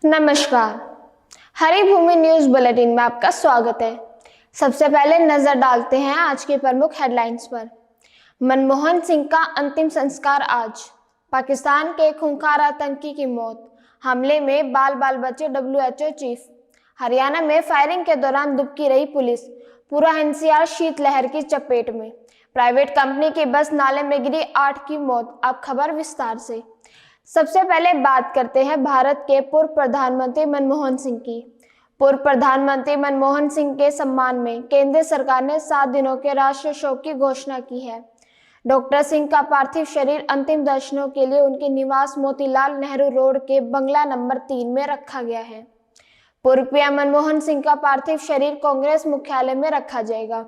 नमस्कार। हरी भूमि news bulletin में आपका स्वागत है। सबसे पहले नजर डालते हैं आज की प्रमुख हेडलाइंस पर। मनमोहन सिंह का अंतिम संस्कार आज। पाकिस्तान के खूंखार आतंकी की मौत। हमले में बाल बाल बचे WHO चीफ। हरियाणा में फायरिंग के दौरान दुबकी रही पुलिस। पूरा NCR शीतलहर की चपेट में। प्राइवेट कंपनी की बस नाले में गिरी 8 की मौत। अब खबर विस्तार से। सबसे पहले बात करते हैं भारत के पूर्व प्रधानमंत्री मनमोहन सिंह की। पूर्व प्रधानमंत्री मनमोहन सिंह के सम्मान में केंद्र सरकार ने 7 दिनों के राष्ट्रीय शोक की घोषणा की है। डॉक्टर सिंह का पार्थिव शरीर अंतिम दर्शनों के लिए उनके निवास मोतीलाल नेहरू रोड के बंगला नंबर 3 में रखा गया है। पूर्व पीएम मनमोहन सिंह का पार्थिव शरीर कांग्रेस मुख्यालय में रखा जाएगा,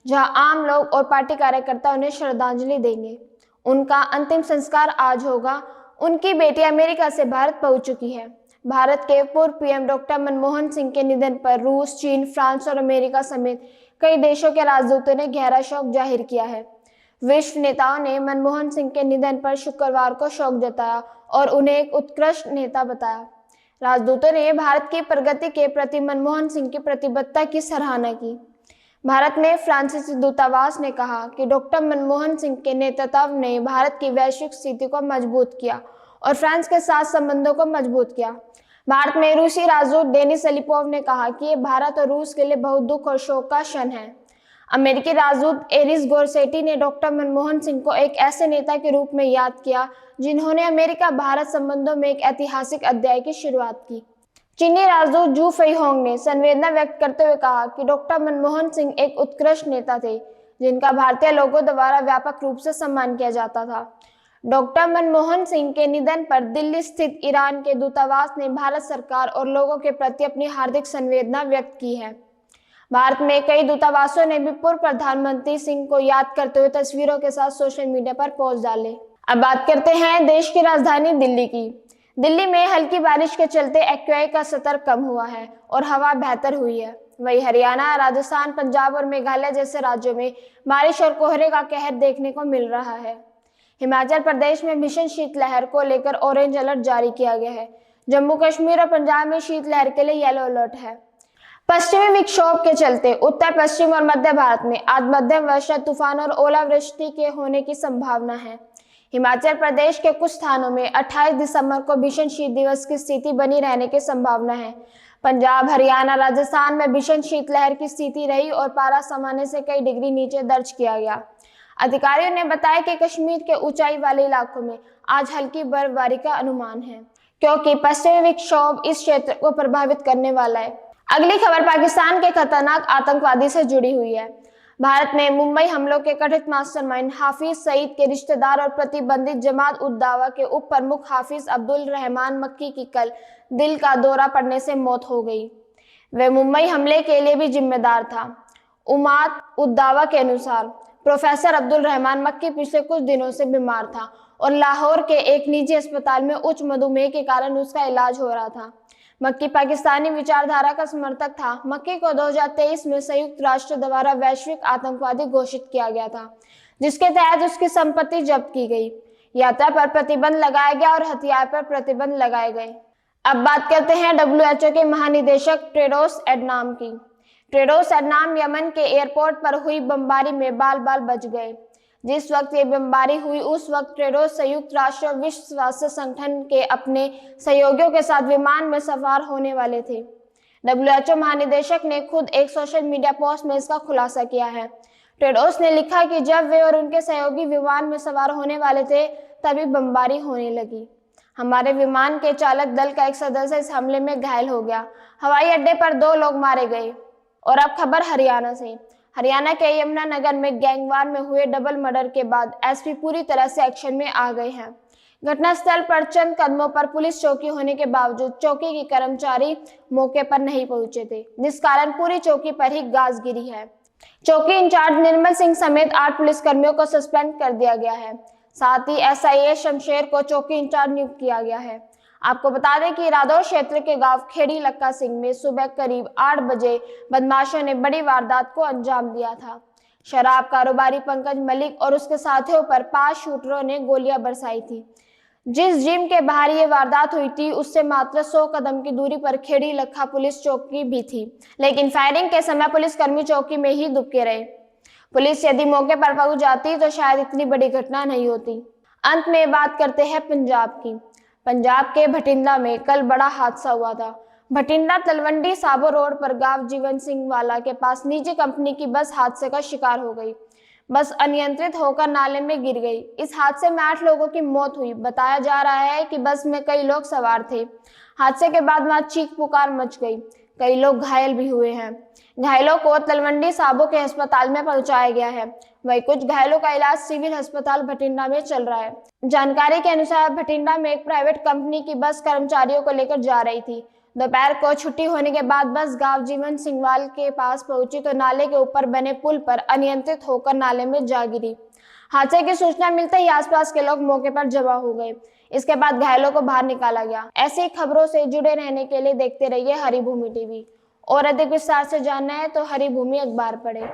जहां आम लोग और पार्टी कार्यकर्ता उन्हें श्रद्धांजलि देंगे। उनका अंतिम संस्कार आज होगा। उनकी बेटी अमेरिका से भारत पहुंच चुकी है। भारत के पूर्व पीएम डॉक्टर मनमोहन सिंह के निधन पर रूस, चीन, फ्रांस और अमेरिका समेत कई देशों के राजदूतों ने गहरा शोक जाहिर किया है। विश्व नेताओं ने मनमोहन सिंह के निधन पर शुक्रवार को शोक जताया और उन्हें एक उत्कृष्ट नेता बताया। राजदूतों ने भारत की प्रगति के प्रति मनमोहन सिंह की प्रतिबद्धता की सराहना की। भारत में फ्रांसीसी दूतावास ने कहा कि डॉक्टर मनमोहन सिंह के नेतृत्व ने भारत की वैश्विक स्थिति को मजबूत किया और फ्रांस के साथ संबंधों को मजबूत किया। भारत में रूसी राजदूत डेनिस अलिपोव ने कहा कि ये भारत और रूस के लिए बहुत दुख और शोक का क्षण है। अमेरिकी राजदूत एरिस गोरसेटी ने डॉक्टर मनमोहन सिंह को एक ऐसे नेता के रूप में याद किया जिन्होंने अमेरिका भारत संबंधों में एक ऐतिहासिक अध्याय की शुरुआत की। चीनी राजदूत जू फेईहोंग ने संवेदना व्यक्त करते हुए कहा कि डॉक्टर मनमोहन सिंह एक उत्कृष्ट नेता थे, जिनका भारतीय लोगों द्वारा व्यापक रूप से सम्मान किया जाता था। डॉक्टर मनमोहन सिंह के निधन पर दिल्ली स्थित ईरान के दूतावास ने भारत सरकार और लोगों के प्रति अपनी हार्दिक संवेदना व्यक्त की है। भारत में कई दूतावासों ने भी पूर्व प्रधानमंत्री सिंह को याद करते हुए तस्वीरों के साथ सोशल मीडिया पर पोस्ट डाले। अब बात करते हैं देश की राजधानी दिल्ली की। दिल्ली में हल्की बारिश के चलते एक्यूआई का स्तर कम हुआ है और हवा बेहतर हुई है। वहीं हरियाणा, राजस्थान, पंजाब और मेघालय जैसे राज्यों में बारिश और कोहरे का कहर देखने को मिल रहा है। हिमाचल प्रदेश में भीषण शीतलहर को लेकर ऑरेंज अलर्ट जारी किया गया है। जम्मू कश्मीर और पंजाब में शीतलहर के लिए येलो अलर्ट है। पश्चिमी विक्षोभ के चलते उत्तर पश्चिम और मध्य भारत में आज मध्यम वर्षा, तूफान और ओलावृष्टि के होने की संभावना है। हिमाचल प्रदेश के कुछ स्थानों में 28 दिसंबर को भीषण शीत दिवस की स्थिति बनी रहने की संभावना है। पंजाब, हरियाणा, राजस्थान में भीषण शीतलहर की स्थिति रही और पारा सामान्य से कई डिग्री नीचे दर्ज किया गया। अधिकारियों ने बताया कि कश्मीर के ऊंचाई वाले इलाकों में आज हल्की बर्फबारी का अनुमान है, क्योंकि पश्चिमी विक्षोभ इस क्षेत्र को प्रभावित करने वाला है। अगली खबर पाकिस्तान के खतरनाक आतंकवादी से जुड़ी हुई है। भारत में मुंबई हमलों के कथित मास्टरमाइंड हाफिज सईद के रिश्तेदार और प्रतिबंधित जमात उद दावा के उप प्रमुख हाफिज अब्दुल रहमान मक्की की कल दिल का दौरा पड़ने से मौत हो गई। वह मुंबई हमले के लिए भी जिम्मेदार था। उमात उद दावा के अनुसार प्रोफेसर अब्दुल रहमान मक्की पिछले कुछ दिनों से बीमार था और लाहौर के एक निजी अस्पताल में उच्च मधुमेह के कारण उसका इलाज हो रहा था। मक्की पाकिस्तानी विचारधारा का समर्थक था। मक्की को 2023 में संयुक्त राष्ट्र द्वारा वैश्विक आतंकवादी घोषित किया गया था, जिसके तहत उसकी संपत्ति जब्त की गई, यात्रा पर प्रतिबंध लगाया गया और हथियार पर प्रतिबंध लगाए गए। अब बात करते हैं WHO के महानिदेशक टेड्रोस एडनाम की। टेड्रोस एडनाम यमन के एयरपोर्ट पर हुई बमबारी में बाल बाल बच गए। जिस वक्त ये बमबारी हुई उस वक्त टेड्रोस संयुक्त राष्ट्र और विश्व स्वास्थ्य संगठन के अपने सहयोगियों के साथ विमान में सवार होने वाले थे। WHO महानिदेशक ने खुद एक सोशल मीडिया पोस्ट में इसका खुलासा किया है। टेड्रोस ने लिखा कि जब वे और उनके सहयोगी विमान में सवार होने वाले थे तभी बमबारी होने लगी। हमारे विमान के चालक दल का एक सदस्य इस हमले में घायल हो गया। हवाई अड्डे पर 2 लोग मारे गए। और अब खबर हरियाणा से। हरियाणा के यमुनानगर में गैंगवार में हुए डबल मर्डर के बाद एसपी पूरी तरह से एक्शन में आ गए हैं। घटनास्थल पर चंद कदमों पर पुलिस चौकी होने के बावजूद चौकी के कर्मचारी मौके पर नहीं पहुंचे थे, जिस कारण पूरी चौकी पर ही गाज गिरी है। चौकी इंचार्ज निर्मल सिंह समेत 8 पुलिसकर्मियों को सस्पेंड कर दिया गया है। साथ ही SIA शमशेर को चौकी इंचार्ज नियुक्त किया गया है। आपको बता दें कि रादौर क्षेत्र के गांव खेड़ी लक्का सिंह में सुबह करीब 8 बजे बदमाशों ने बड़ी वारदात को अंजाम दिया था। शराब कारोबारी पंकज मलिक और उसके साथियों पर 5 शूटरों ने गोलियां बरसाई थी, जिस जिम के बाहर ये वारदात हुई थी उससे मात्र 100 कदम की दूरी पर खेड़ी लखा पुलिस चौकी भी थी, लेकिन फायरिंग के समय पुलिसकर्मी चौकी में ही दुबके रहे। पुलिस यदि मौके पर पहुंच जाती तो शायद इतनी बड़ी घटना नहीं होती। अंत में बात करते हैं पंजाब की। पंजाब के भटिंडा में कल बड़ा हादसा हुआ था। भटिंडा तलवंडी साबो रोड पर गांव जीवन सिंह वाला के पास निजी कंपनी की बस हादसे का शिकार हो गई। बस अनियंत्रित होकर नाले में गिर गई। इस हादसे में 8 लोगों की मौत हुई। बताया जा रहा है कि बस में कई लोग सवार थे। हादसे के बाद वहां चीख पुकार मच गई। कई लोग घायल भी हुए हैं। घायलों को तलवंडी साबो के अस्पताल में पहुंचाया गया है। वहीं कुछ घायलों का इलाज सिविल अस्पताल भटिंडा में चल रहा है। जानकारी के अनुसार भटिंडा में एक प्राइवेट कंपनी की बस कर्मचारियों को लेकर जा रही थी। दोपहर को छुट्टी होने के बाद बस गांव जीवन सिंहवाल के पास पहुंची तो नाले के ऊपर बने पुल पर अनियंत्रित होकर नाले में जा गिरी। हादसे की सूचना मिलते ही आसपास के लोग मौके पर जमा हो गए। इसके बाद घायलों को बाहर निकाला गया। ऐसी खबरों से जुड़े रहने के लिए देखते रहिए हरिभूमि टीवी। और अधिक विस्तार से जानना है तो हरिभूमि अखबार पढ़ें।